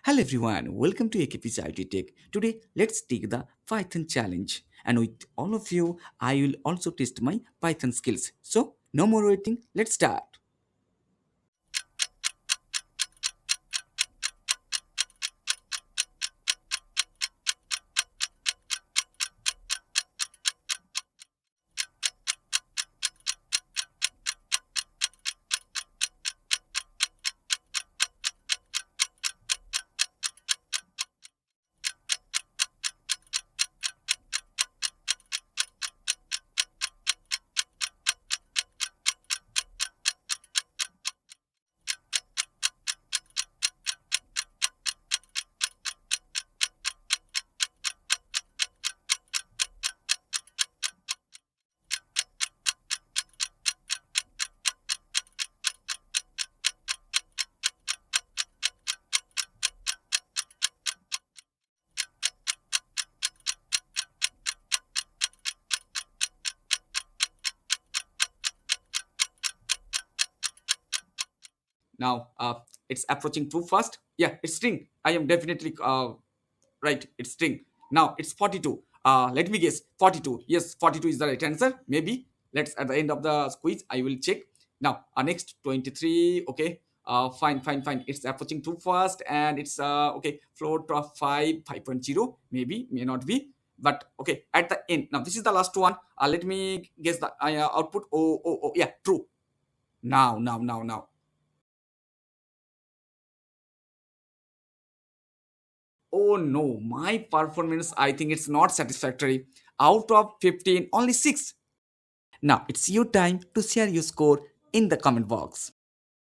Hello everyone, welcome to AKP's Tech. Today, let's take the Python challenge. And with all of you, I will also test my Python skills. So, no more waiting, let's start. Now, it's approaching too fast. Yeah, it's string. I am definitely right. It's string. Now, it's 42. Let me guess. 42. Yes, 42 is the right answer. Maybe. Let's at the end of the quiz, I will check. Now, next 23. Okay. Fine. It's approaching too fast, and it's okay. Float of 5.0. Maybe, may not be. But okay, at the end. Now, this is the last one. Let me guess the output. Oh. Yeah, true. Now. Oh no, my performance, I think it's not satisfactory. Out of 15, only 6. Now it's your time to share your score in the comment box.